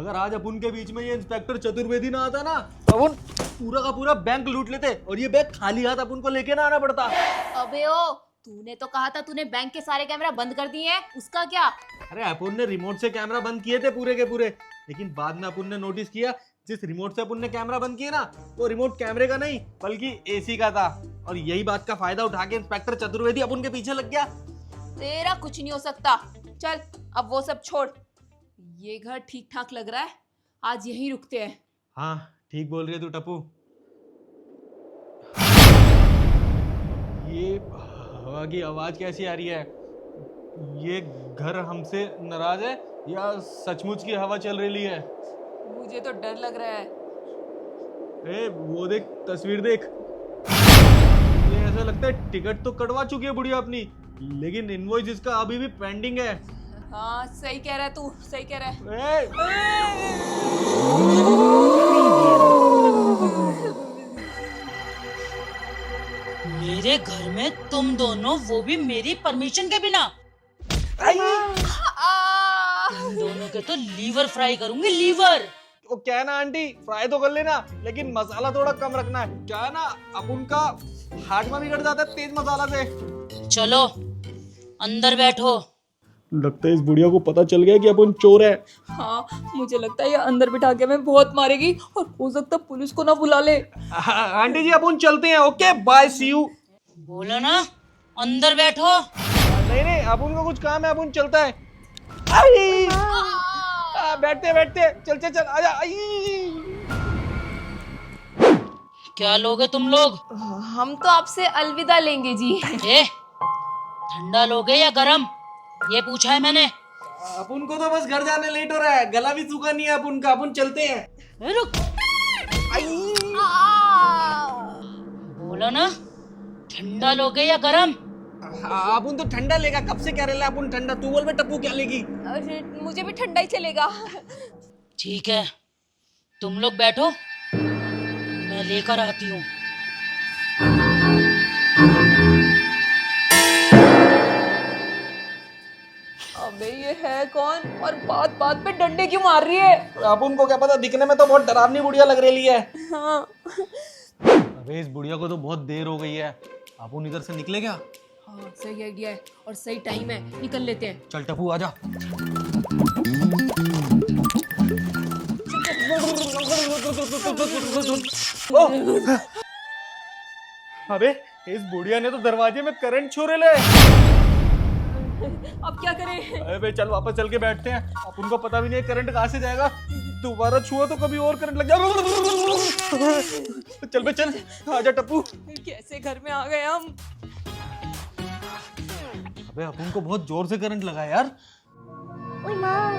अगर आज अपन के बीच में ये इंस्पेक्टर चतुर्वेदी ना आता ना तो अपन पूरा का पूरा बैंक लूट लेते और ये बैग खाली हाथ अपन को लेके ना आना पड़ता। अबे ओ, तूने तो कहा था तूने बैंक के सारे कैमरा बंद कर दिए हैं, उसका क्या? अरे अपन ने रिमोट से कैमरा बंद किए थे पूरे के पूरे, लेकिन बाद में अपन ने नोटिस किया जिस रिमोट से अपन ने कैमरा बंद किया ना वो रिमोट कैमरे का नहीं बल्कि एसी का था। और यही बात का फायदा उठा के इंस्पेक्टर चतुर्वेदी अपन के पीछे लग गया। तेरा कुछ नहीं हो सकता। चल अब वो सब छोड़, ये घर ठीक ठाक लग रहा है, आज यहीं रुकते हैं। हाँ ठीक बोल रही है तू टप्पू। ये हवा की आवाज कैसी आ रही है? ये घर हमसे नाराज है या सचमुच की हवा चल रही है? मुझे तो डर लग रहा है। ए वो देख, तस्वीर देख। ये ऐसा लगता है टिकट तो कटवा चुकी है बुढ़िया अपनी, लेकिन इनवॉइस इसका अभी भी पेंडिंग है। हाँ सही कह रहा है तू, सही कह रहा है। मेरे घर में तुम दोनों, वो भी मेरी परमिशन के बिना। तुम दोनों के तो लीवर फ्राई करूंगी, लीवर। वो क्या है ना आंटी, फ्राई तो कर लेना लेकिन मसाला थोड़ा कम रखना है। क्या है ना अब उनका हाजमा बिगड़ जाता है तेज मसाला से। चलो अंदर बैठो। लगता है इस बुढ़िया को पता चल गया कि अपन चोर है। हाँ मुझे लगता है ये अंदर बिठा के मैं बहुत मारेगी और हो सकता है पुलिस को ना बुला ले। आंटी जी अपन चलते हैं, ओके बाय सी यू। बोला ना अंदर बैठो। नहीं नहीं अपन को कुछ काम है, अपन चलता है। बैठते बैठते चल चल चल आजा। क्या लोगे तुम लोग? हम तो आपसे अलविदा लेंगे जी। ठंडा लोगे या गरम, ये पूछा है मैंने। अपन को तो बस घर जाने लेट हो रहा है, गला भी सूखा नहीं है अपन का, अपन चलते हैं। रुक। बोला ना ठंडा लोगे या गरम। अपन तो ठंडा लेगा, कब से कह रहे हैं अपन ठंडा। तू बोल बे टप्पू क्या लेगी? अरे मुझे भी ठंडा ही चलेगा। ठीक है तुम लोग बैठो, मैं लेकर आती हूँ। अबे ये है कौन और बात बात पे डंडे क्यों मार रही है? अपन को क्या पता, दिखने में तो बहुत डरावनी बुढ़िया लग रही है। हाँ। अबे इस बुढ़िया को तो बहुत देर हो गई है, अपन इधर से निकले क्या? हाँ सही आइडिया है और सही टाइम है, निकल लेते हैं। चल टप्पू आजा। अबे इस बुढ़िया ने तो दरवाजे में करंट छोड़े ले। अब क्या करें? अबे चल वापस चल के बैठते हैं, अपन को पता भी नहीं करंट कहाँ से जाएगा। दोबारा छुआ तो कभी और करंट लग जाएगा। चल बे चल, आजा टप्पू। कैसे घर में आ गए हम? अबे अपन को बहुत जोर से करंट लगा यार। ओए माँ।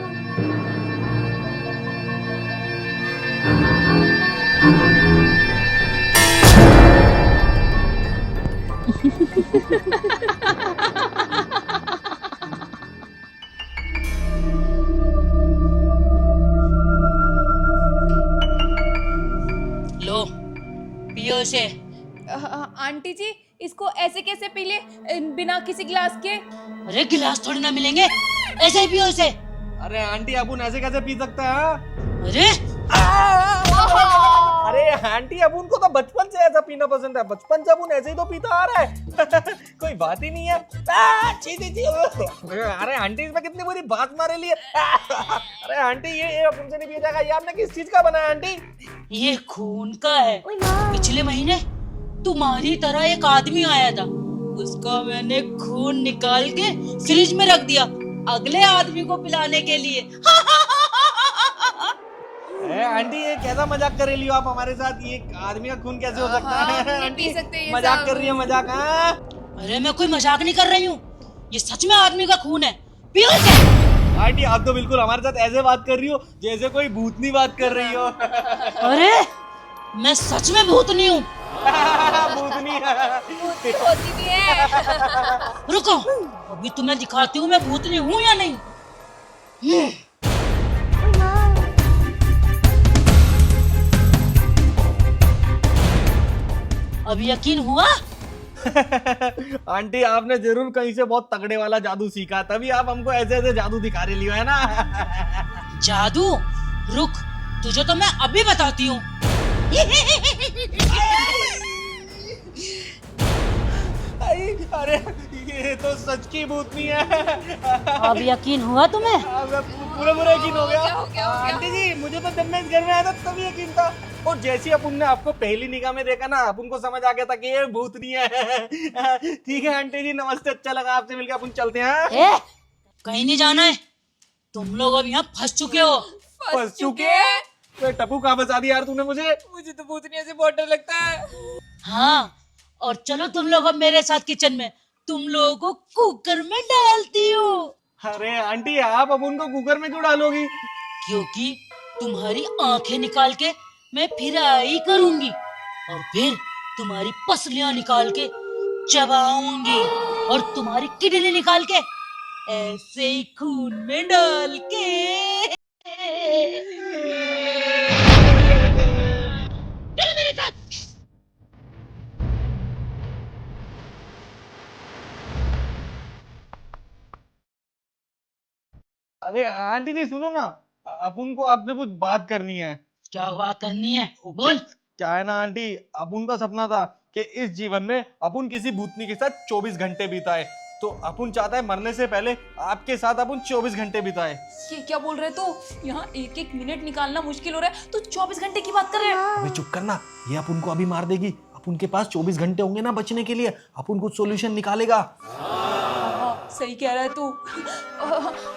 लो पियो इसे। आंटी जी इसको ऐसे कैसे पी ले बिना किसी गिलास के? अरे गिलास थोड़ी ना मिलेंगे, ऐसे ही पियो इसे। अरे आंटी अपन ऐसे कैसे पी सकता है? अरे अरे आंटी अपन को तो बचपन से ऐसा पीना पसंद है, बचपन से अपन ऐसे ही तो पीता आ रहा है। कोई बात ही नहीं है। छी छी छी। अरे आंटी इसमें कितनी बुरी बात मारे लिए। अरे आंटी ये अपन से नहीं पिया जाएगा। ये आपने किस चीज का बनाया आंटी? ये खून का है। पिछले महीने तुम्हारी तरह एक आदमी आया था, उसका मैंने खून निकाल के फ्रिज में रख दिया अगले आदमी को पिलाने के लिए। आंटी ये कैसा मजाक कर रही हो आप हमारे साथ? ये आदमी का खून कैसे हो सकता है? नहीं पी सकते ये मजाक सब। कर रही है मजाक। हाँ अरे मैं कोई मजाक नहीं कर रही हूँ, ये सच में आदमी का खून है, पियो इसे। आंटी आप तो बिल्कुल हमारे साथ ऐसे बात कर रही हो जैसे कोई भूतनी बात कर रही हो। अरे मैं सच में भूतनी हूँ। भूतनी होती भी है। रुको अभी तुम्हें दिखाती हूँ मैं भूतनी हूँ या नहीं। अब यकीन हुआ? आंटी आपने जरूर कहीं से बहुत तगड़े वाला जादू सीखा, तभी आप हमको ऐसे ऐसे जादू दिखा रही हो, है ना? जादू? रुक, तुझे तो मैं अभी बताती हूँ। अरे ये तो सच की भूतनी है। अब यकीन हुआ तुम्हें? पूरा पूरा यकीन हो गया। हो गया। आंटी जी, मुझे तो जब मैं इस घर में आया था तभी यकीन था, और जैसे ही अपन ने आपको पहली निगाह में देखा ना, अपन को समझ आ गया था कि ये भूतनी है। ठीक है आंटी जी, नमस्ते, अच्छा लगा आपसे मिलकर, अपन चलते हैं। ए, कहीं नहीं जाना है, तुम लोग अब यहाँ फंस चुके हो। फंस चुके हैं? तो टप्पू कहाँ फंसा दिया यार तूने मुझे? मुझे तो भूतनिया से बहुत डर लगता है। हाँ, और चलो तुम लोग अब मेरे साथ किचन में, तुम लोगों को कुकर में डालती हूँ। अरे आंटी, आप अब उनको कुकर में क्यों डालोगी? क्योंकि तुम्हारी आंखें निकाल के मैं फ्राई करूंगी, और फिर तुम्हारी पसलियां निकाल के चबाऊंगी, और तुम्हारी किडनी निकाल के ऐसे ही खून में डाल के। चलो मेरे साथ। अरे आंटी जी सुनो ना, अपन को आपसे कुछ बात करनी है। क्या बात करनी है, बोल। क्या है ना आंटी, अपन का सपना था कि इस जीवन में अपन किसी भूतनी के साथ 24 घंटे बिताए, तो अपन चाहता है मरने से पहले आपके साथ अपन 24 घंटे बिताए। ये क्या बोल रहे तू? यहाँ एक एक मिनट निकालना मुश्किल हो रहा है, तू 24 घंटे की बात कर रहे है? अबे चुप करना, ये अपन को अभी मार देगी। अपन के पास 24 घंटे होंगे ना बचने के लिए, अपन कुछ सॉल्यूशन निकालेगा। हाँ, सही कह रहा है तू।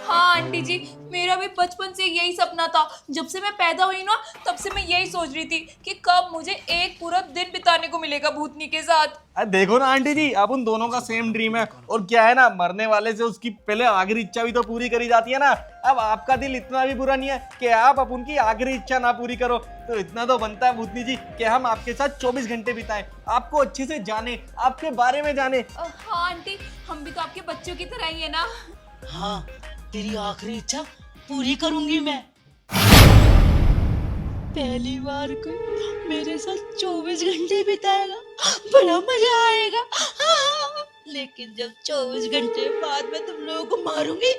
हाँ आंटी जी, मेरा भी बचपन से यही सपना था। जब से मैं पैदा हुई ना, तब से मैं यही सोच रही थी कि कब मुझे एक पूरा दिन बिताने को मिलेगा भूतनी के साथ। अरे देखो ना आंटी जी, अपन दोनों का सेम ड्रीम है, और क्या है ना, मरने वाले से उसकी पहले आखिरी इच्छा भी तो पूरी करी जाती है ना। अब आपका दिल इतना भी बुरा नहीं है कि आप अपन की आखिरी इच्छा ना पूरी करो, तो इतना तो बनता है भूतनी जी कि हम आपके साथ 24 घंटे बिताएं, आपको अच्छे से जाने, आपके बारे में जाने। हाँ आंटी, हम भी तो आपके बच्चों की तरह ही है ना। हाँ, तेरी आखिरी इच्छा पूरी करूंगी मैं। पहली बार कोई मेरे साथ 24 घंटे बिताएगा, बड़ा मजा आएगा। हाँ, लेकिन जब 24 घंटे बाद में तुम लोगों को मारूंगी,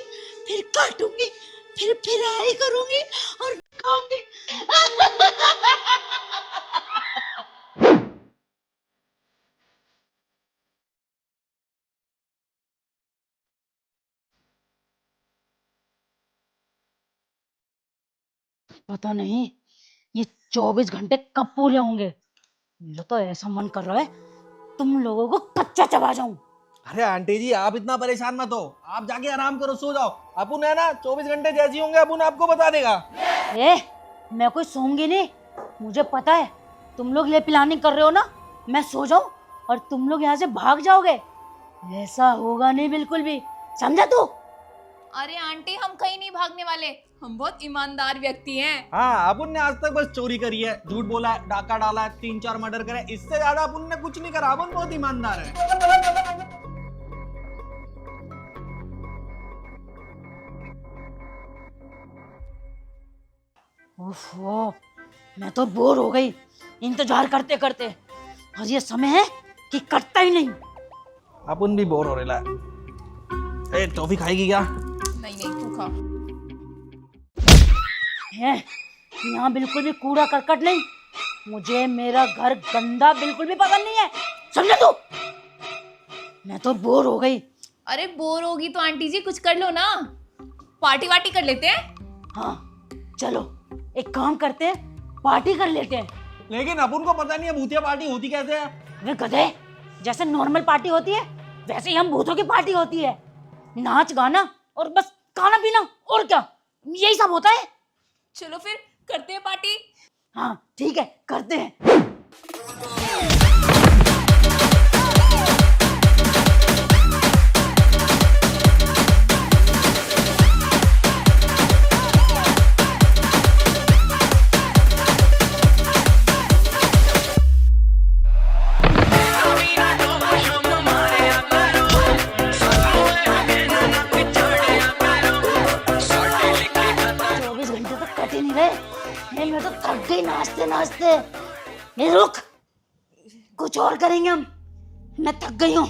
फिर काटूंगी, फिर फ्राई करूंगी और खाऊंगी। पता नहीं ये 24 घंटे कब पूरे होंगे। मुझे तो ऐसा मन कर रहा है तुम लोगों को कच्चा चबा जाऊं। अरे आंटी जी, आप इतना परेशान मत हो, आप जाके आराम करो, सो जाओ। अपन है ना 24 घंटे जैसी होंगे अपन आपको बता देगा। ए, मैं कोई सोऊंगी नहीं, मुझे पता है तुम लोग ये प्लानिंग कर रहे हो ना, मैं सो जाऊं और तुम लोग यहाँ से भाग जाओगे। ऐसा होगा नहीं बिल्कुल भी, समझा तू? अरे आंटी, हम कहीं नहीं भागने वाले, हम बहुत ईमानदार व्यक्ति हैं। हाँ, अपन ने आज तक बस चोरी करी है, झूठ बोला है, डाका डाला है, 3-4 मर्डर करे, इससे ज्यादा अपन ने कुछ नहीं करा। अपन बहुत ईमानदार है। ओफो, मैं तो बोर हो गई इंतजार करते करते, और ये समय है कि कटता ही नहीं। अपन भी बोर हो रहा है। टॉफी खाएगी क्या? नहीं नहीं, तू खा। है यहाँ बिल्कुल भी कूड़ा करकट नहीं, मुझे मेरा घर गंदा बिल्कुल भी पसंद नहीं है, समझे तू? मैं तो बोर हो गई। अरे बोर होगी तो आंटी जी कुछ कर लो ना, पार्टी वार्टी कर लेते हैं। हाँ चलो, एक काम करते हैं, पार्टी कर लेते हैं। लेकिन अपन को पता नहीं है भूतिया पार्टी होती कैसे है। वे गधे, जैसे नॉर्मल पार्टी होती है वैसे ही हम भूतों की पार्टी होती है। नाच गाना और बस खाना पीना, और क्या, यही सब होता है। चलो फिर करते हैं पार्टी। हाँ ठीक है, करते हैं। 24 घंटे तो कट ही नहीं रहे, मैं तो थक गई नाचते नाचते। ये रुक, कुछ और करेंगे हम, मैं थक गई हूँ।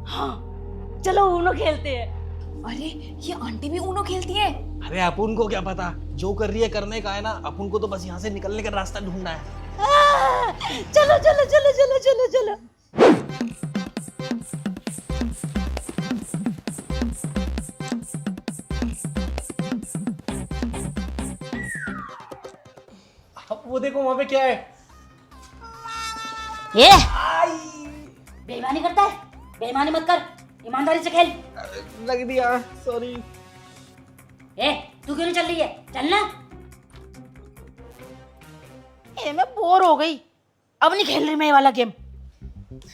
हाँ चलो ऊनो खेलते हैं। अरे ये आंटी भी ऊनो खेलती है। अरे अपन को क्या पता, जो कर रही है करने का है ना, अपन को तो बस यहाँ से निकलने का रास्ता ढूंढना है। चलो चलो चलो चलो चलो चलो। अब वो देखो वहां पे क्या है। ये बेईमानी करता है, बेईमानी मत कर, ईमानदारी से खेल। लग दिया, सॉरी। तू क्यों नहीं चल रही है? चलना। मैं बोर हो गई, अब नहीं खेल रही मैं ये वाला गेम।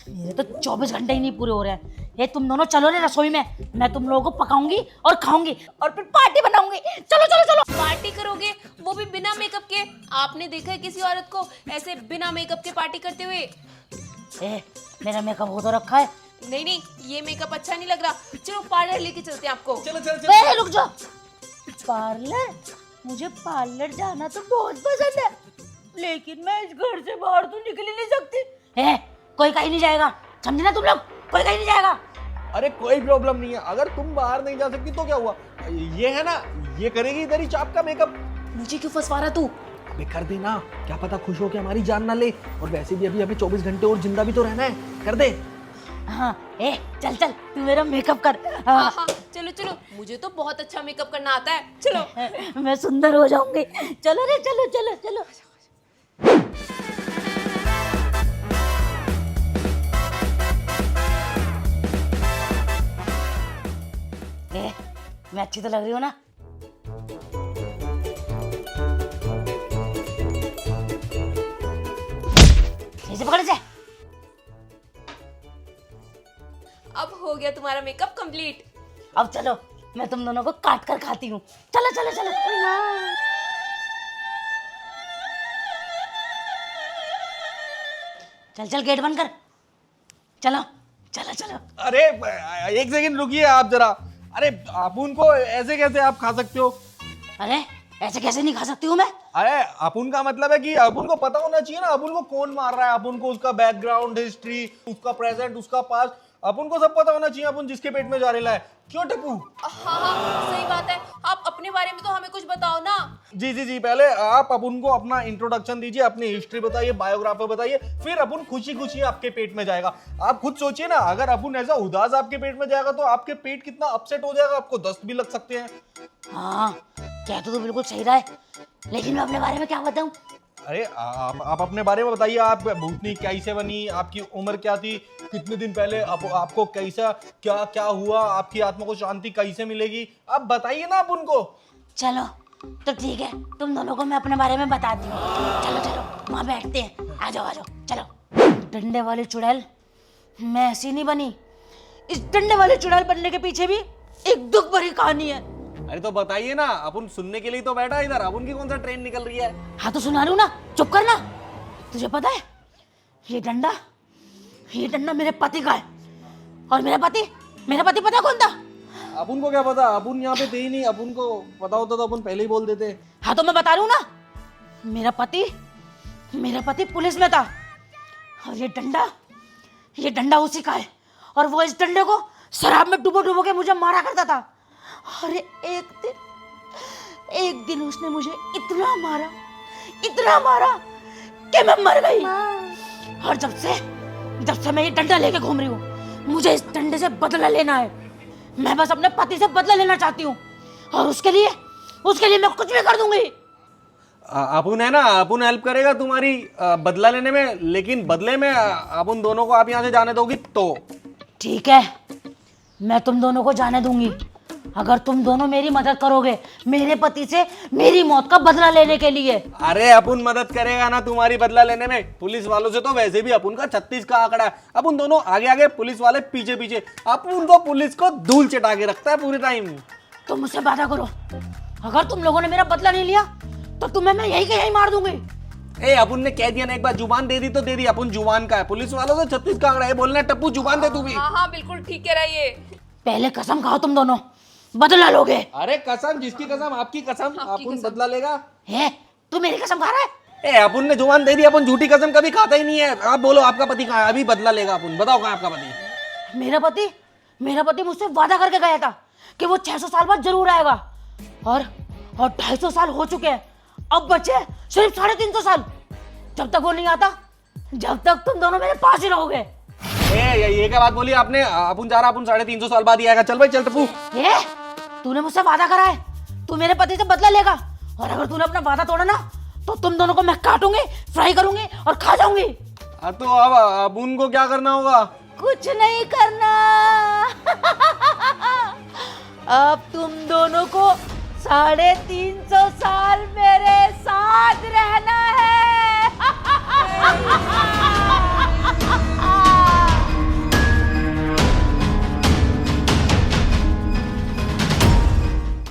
मेरे तो 24 घंटे ही नहीं पूरे हो रहे हैं। ये तुम दोनों चलो ना रसोई में, मैं तुम लोगों को पकाऊंगी और खाऊंगी और फिर पार्टी बनाऊंगी। चलो चलो चलो। पार्टी करोगे, वो भी बिना मेकअप के? आपने देखा है किसी औरत को ऐसे बिना मेकअप के पार्टी करते हुए? मेरा मेकअप हो तो रखा है। नहीं नहीं, ये मेकअप अच्छा नहीं लग रहा। चलो पार्लर लेके चलते हैं आपको। चलो चलो चलो। रुक जाओ। पार्लर? मुझे पार्लर जाना तो बहुत पसंद है, लेकिन मैं इस घर से बाहर तो निकल ही नहीं सकती। कोई कहीं नहीं जाएगा, समझे ना तुम लोग? कोई कहीं नहीं जाएगा। अरे कोई प्रॉब्लम नहीं है, अगर तुम बाहर नहीं जा सकती तो क्या हुआ, ये है ना, ये करेगी इधर ही चाप का मेकअप। मुझे क्यों फंसवा रहा तू? अबे कर दे ना, क्या पता खुश हो के हमारी जान ना ले, और वैसे भी अभी हमें 24 घंटे और जिंदा भी तो रहना है, कर दे। हाँ, चल चल तू मेरा मेकअप कर। हाँ हाँ, चलो चलो, मुझे तो बहुत अच्छा मेकअप करना आता है। चलो। मैं सुंदर हो जाऊंगी। चलो रे, चलो चलो चलो। मैं अच्छी तो लग रही हूँ ना? ऐसे पकड़ से। अब हो गया तुम्हारा मेकअप कंप्लीट। अब चलो, मैं तुम दोनों को काट कर खाती हूँ। चलो चलो चलो। चल चल, गेट बंद कर। चलो चलो चलो। अरे एक सेकंड रुकिए आप जरा। अरे अपुन को ऐसे कैसे आप खा सकते हो? अरे ऐसे कैसे नहीं खा सकती हूँ मैं? अरे अपुन का मतलब है कि अपुन को पता होना चाहिए ना, अपुन को कौन मार रहा है, अपुन को उसका बैकग्राउंड हिस्ट्री, उसका प्रेजेंट, उसका पास्ट, अपुन को सब पता होना चाहिए, अपुन जिसके पेट में जा रहा है। क्यों टप्पू? हाँ हाँ, सही बात है। आप अपने बारे में तो हमें कुछ बताओ ना। जी जी जी, पहले आप अपुन को अपना इंट्रोडक्शन दीजिए, अपनी हिस्ट्री बताइए, बायोग्राफी बताइए, फिर अपुन खुशी खुशी आपके पेट में जाएगा। आप खुद सोचिए ना, अगर अपुन ऐसा उदास आपके पेट में जाएगा तो आपके पेट कितना अपसेट हो जाएगा, आपको दस्त भी लग सकते हैं। हाँ, क्या तो बिल्कुल सही रहा है, लेकिन मैं अपने बारे में क्या बताऊं? अरे आप अपने बारे में बताइए, आप भूतनी कैसे बनी, आपकी उम्र क्या थी, कितने दिन पहले आपको कैसा क्या क्या हुआ, आपकी आत्मा को शांति कैसे मिलेगी, आप बताइए ना आप उनको। चलो तो ठीक है, तुम दोनों को मैं अपने बारे में बताती हूँ। चलो चलो, वहाँ बैठते हैं। आ जाओ चलो। डंडे वाली चुड़ैल मैं ऐसी नहीं बनी। इस डंडे वाली चुड़ैल बनने के पीछे भी एक दुख भरी कहानी है। अरे तो बताइए ना, अपन सुनने के लिए तो बैठा है इधर, अपन की कौन सा ट्रेन निकल रही है? हाँ तो सुना लूं ना, चुप करना। तुझे पता है, ये डंडा मेरे पति का है, और मेरा पति पता कौन था? अपन को क्या पता, अपन यहाँ पे थे ही नहीं, अपन को पता होता तो अपन पहले ही बोल देते। हाँ तो मैं बता रहा हूँ ना, मेरा पति पुलिस में था, और ये डंडा उसी का है, और वो इस डंडे को शराब में डुबो के मुझे मारा करता था। अरे एक दिन उसने मुझे इतना मारा कि मैं मर गई। और जब से मैं ये डंडा लेके घूम रही हूँ, मुझे इस डंडे से बदला लेना है। मैं बस अपने पति से बदला लेना चाहती हूँ, और उसके लिए मैं कुछ भी कर दूंगी। अपन है ना, अपन हेल्प करेगा तुम्हारी बदला लेने में, लेकिन बदले में अपन दोनों को आप यहाँ से जाने दोगी तो? ठीक है, मैं तुम दोनों को जाने दूंगी, अगर तुम दोनों मेरी मदद करोगे मेरे पति से मेरी मौत का बदला लेने के लिए। अरे अपन मदद करेगा ना तुम्हारी बदला लेने में, पुलिस वालों से तो वैसे भी अपन का 36 का आंकड़ा है, अपन दोनों आगे पुलिस वाले पीछे, अपन को पुलिस को धूल चटा के रखता है पूरे टाइम। तुम मुझसे वादा करो, अगर तुम लोगों ने मेरा बदला नहीं लिया तो तुम्हें मैं यही के यही मार दूंगी। अपन ने कह दिया ना, एक बार जुबान दे दी तो दे दी, अपन जुबान का है, पुलिस वालों से 36 का आंकड़ा है, बोलना है टप्पू जुबान दे तू भी। हाँ हाँ, बिल्कुल ठीक कह रहा है ये। पहले कसम खाओ, तुम दोनों बदला लोगे। अरे कसम, जिसकी कसम, आपकी कसम, अपन बदला लेगा। तू मेरी कसम खा रहा है? अपन ने जुबान दे दी, अपन झूठी कसम कभी खाता ही नहीं है। आप बोलो आपका पति कहाँ है, अभी बदला लेगा अपन, बताओ कहाँ आपका पति? मेरा पति मुझसे वादा करके गया था कि वो 600 साल बाद जरूर आएगा। और 250 साल हो चुके हैं, अब बचे सिर्फ 350 साल। जब तक वो नहीं आता, जब तक तुम दोनों मेरे पास ही रहोगे। ये क्या बात बोली आपने? अपन जा रहा, अपन 350 साल बाद ही आएगा। चल भाई चल टप्पू। ये तूने मुझसे वादा करा है, तू मेरे पति से बदला लेगा, और अगर तूने अपना वादा तोड़ा ना तो तुम दोनों को मैं काटूंगी, फ्राई करूंगी और खा जाऊंगी। तो अब उनको क्या करना होगा? कुछ नहीं करना। अब तुम दोनों को 350 साल मेरे